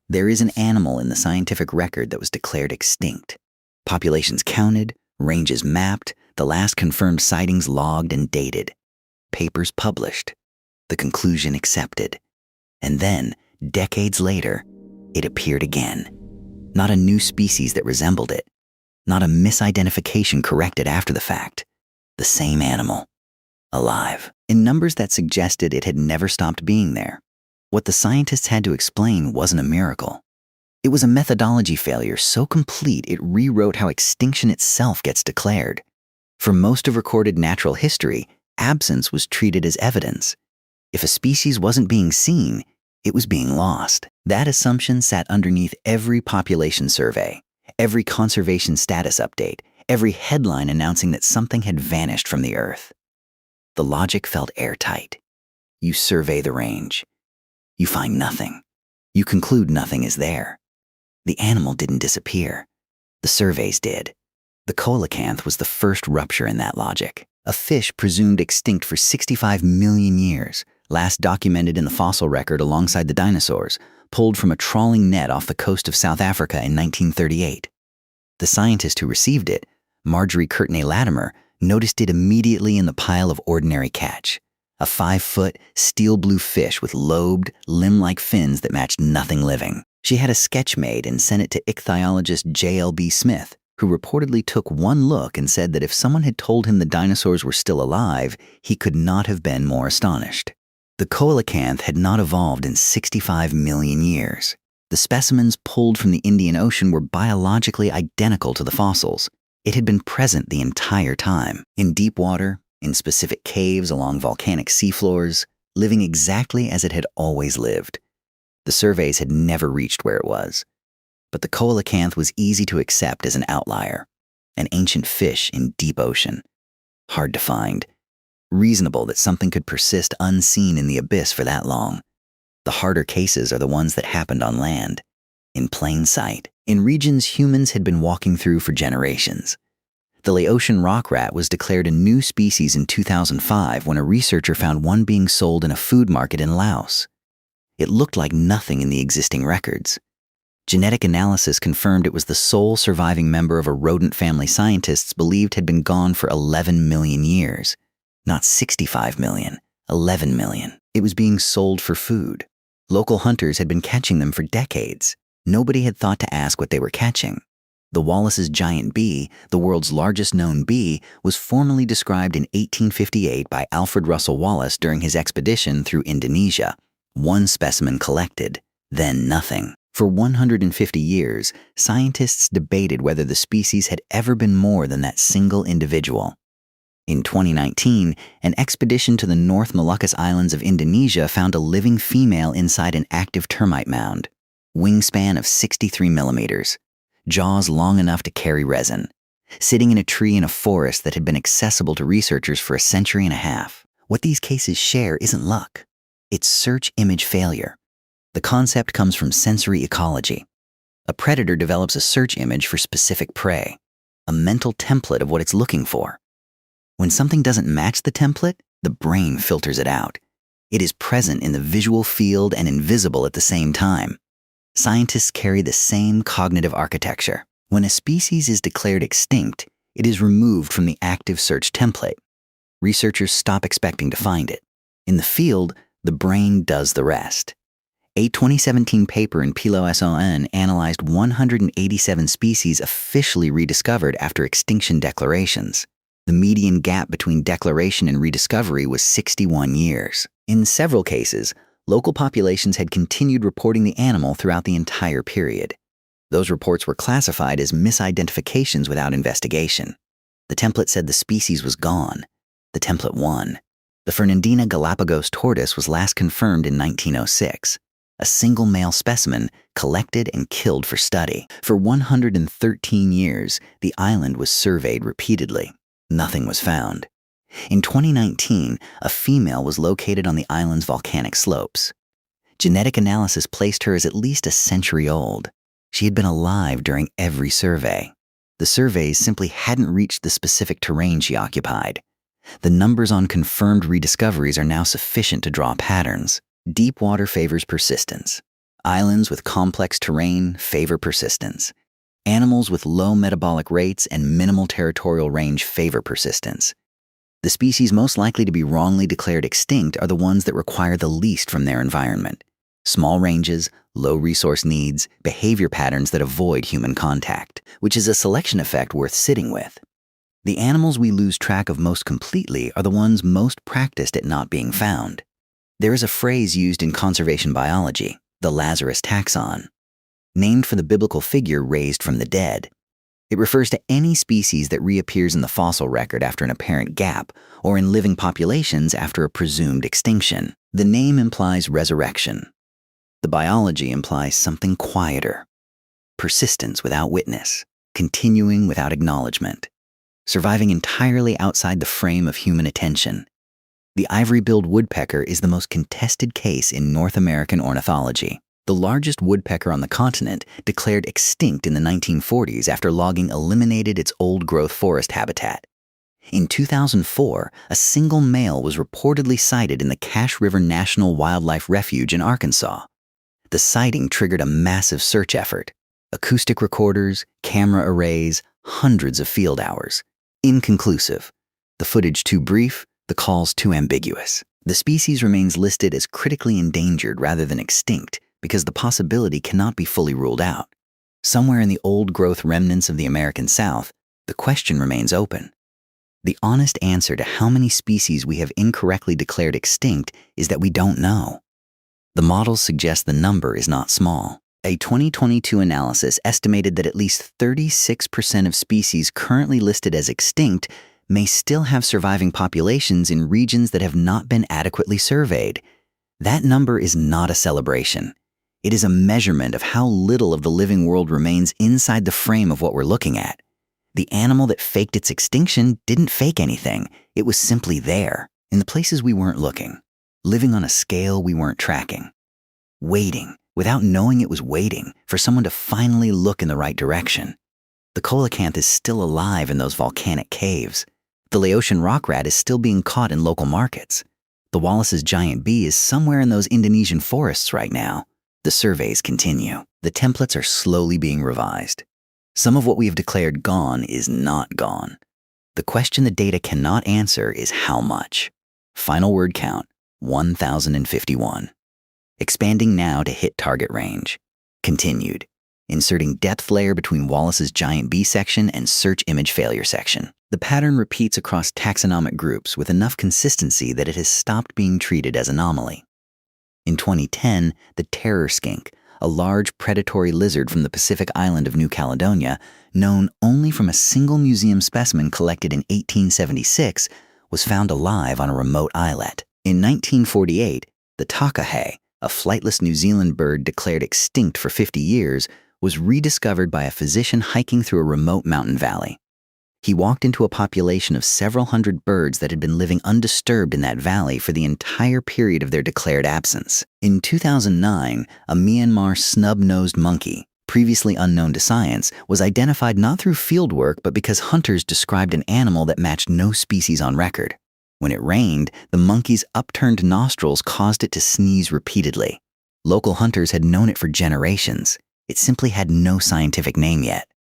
There is an animal in the scientific record that was declared extinct. Populations counted, ranges mapped, the last confirmed sightings logged and dated. Papers published. The conclusion accepted. And then, decades later, it appeared again. Not a new species that resembled it. Not a misidentification corrected after the fact. The same animal. Alive. In numbers that suggested it had never stopped being there. What the scientists had to explain wasn't a miracle. It was a methodology failure so complete it rewrote how extinction itself gets declared. For most of recorded natural history, absence was treated as evidence. If a species wasn't being seen, it was being lost. That assumption sat underneath every population survey, every conservation status update, every headline announcing that something had vanished from the earth. The logic felt airtight. You survey the range. You find nothing. You conclude nothing is there. The animal didn't disappear. The surveys did. The Coelacanth was the first rupture in that logic. A fish presumed extinct for 65 million years, last documented in the fossil record alongside the dinosaurs, pulled from a trawling net off the coast of South Africa in 1938. The scientist who received it, Marjorie Courtenay-Latimer, noticed it immediately in the pile of ordinary catch. A 5-foot, steel blue fish with lobed, limb-like fins that matched nothing living. She had a sketch made and sent it to ichthyologist J.L.B. Smith, who reportedly took one look and said that if someone had told him the dinosaurs were still alive, he could not have been more astonished. The Coelacanth had not evolved in 65 million years. The specimens pulled from the Indian Ocean were biologically identical to the fossils. It had been present the entire time, in deep water, in specific caves along volcanic seafloors, living exactly as it had always lived. The surveys had never reached where it was. But the Coelacanth was easy to accept as an outlier, an ancient fish in deep ocean. Hard to find. Reasonable that something could persist unseen in the abyss for that long. The harder cases are the ones that happened on land, in plain sight, in regions humans had been walking through for generations. The Laotian Rock Rat was declared a new species in 2005 when a researcher found one being sold in a food market in Laos. It looked like nothing in the existing records. Genetic analysis confirmed it was the sole surviving member of a rodent family scientists believed had been gone for 11 million years. Not 65 million, 11 million. It was being sold for food. Local hunters had been catching them for decades. Nobody had thought to ask what they were catching. The Wallace's giant bee, the world's largest known bee, was formally described in 1858 by Alfred Russel Wallace during his expedition through Indonesia. One specimen collected, then nothing. For 150 years, scientists debated whether the species had ever been more than that single individual. In 2019, an expedition to the North Moluccas Islands of Indonesia found a living female inside an active termite mound. Wingspan of 63 millimeters. Jaws long enough to carry resin. Sitting in a tree in a forest that had been accessible to researchers for a century and a half. What these cases share isn't luck. It's search image failure. The concept comes from sensory ecology. A predator develops a search image for specific prey, a mental template of what it's looking for. When something doesn't match the template, the brain filters it out. It is present in the visual field and invisible at the same time. Scientists carry the same cognitive architecture. When a species is declared extinct, it is removed from the active search template. Researchers stop expecting to find it. In the field, the brain does the rest. A 2017 paper in PLOS ONE analyzed 187 species officially rediscovered after extinction declarations. The median gap between declaration and rediscovery was 61 years. In several cases, local populations had continued reporting the animal throughout the entire period. Those reports were classified as misidentifications without investigation. The template said the species was gone. The template won. The Fernandina Galapagos tortoise was last confirmed in 1906. A single male specimen collected and killed for study. For 113 years, the island was surveyed repeatedly. Nothing was found. In 2019, a female was located on the island's volcanic slopes. Genetic analysis placed her as at least a century old. She had been alive during every survey. The surveys simply hadn't reached the specific terrain she occupied. The numbers on confirmed rediscoveries are now sufficient to draw patterns. Deep water favors persistence. Islands with complex terrain favor persistence. Animals with low metabolic rates and minimal territorial range favor persistence. The species most likely to be wrongly declared extinct are the ones that require the least from their environment. Small ranges, low resource needs, behavior patterns that avoid human contact, which is a selection effect worth sitting with. The animals we lose track of most completely are the ones most practiced at not being found. There is a phrase used in conservation biology, the Lazarus taxon, named for the biblical figure raised from the dead. It refers to any species that reappears in the fossil record after an apparent gap, or in living populations after a presumed extinction. The name implies resurrection. The biology implies something quieter. Persistence without witness, continuing without acknowledgement, surviving entirely outside the frame of human attention. The ivory-billed woodpecker is the most contested case in North American ornithology. The largest woodpecker on the continent declared extinct in the 1940s after logging eliminated its old-growth forest habitat. In 2004, a single male was reportedly sighted in the Cache River National Wildlife Refuge in Arkansas. The sighting triggered a massive search effort. Acoustic recorders, camera arrays, hundreds of field hours. Inconclusive. The footage too brief, the calls too ambiguous. The species remains listed as critically endangered rather than extinct because the possibility cannot be fully ruled out. Somewhere in the old-growth remnants of the American South, the question remains open. The honest answer to how many species we have incorrectly declared extinct is that we don't know. The models suggest the number is not small. A 2022 analysis estimated that at least 36% of species currently listed as extinct may still have surviving populations in regions that have not been adequately surveyed. That number is not a celebration. It is a measurement of how little of the living world remains inside the frame of what we're looking at. The animal that faked its extinction didn't fake anything. It was simply there, in the places we weren't looking, living on a scale we weren't tracking, waiting, without knowing it was waiting, for someone to finally look in the right direction. The Coelacanth is still alive in those volcanic caves. The Laotian Rock Rat is still being caught in local markets. The Wallace's giant bee is somewhere in those Indonesian forests right now. The surveys continue. The templates are slowly being revised. Some of what we have declared gone is not gone. The question the data cannot answer is how much. Final word count, 1,051. Expanding now to hit target range. Continued. Inserting depth layer between Wallace's giant bee section and search image failure section. The pattern repeats across taxonomic groups with enough consistency that it has stopped being treated as anomaly. In 2010, the terror skink, a large predatory lizard from the Pacific island of New Caledonia, known only from a single museum specimen collected in 1876, was found alive on a remote islet. In 1948, the takahe, a flightless New Zealand bird declared extinct for 50 years, was rediscovered by a physician hiking through a remote mountain valley. He walked into a population of several hundred birds that had been living undisturbed in that valley for the entire period of their declared absence. In 2009, a Myanmar snub-nosed monkey, previously unknown to science, was identified not through fieldwork but because hunters described an animal that matched no species on record. When it rained, the monkey's upturned nostrils caused it to sneeze repeatedly. Local hunters had known it for generations. It simply had no scientific name yet.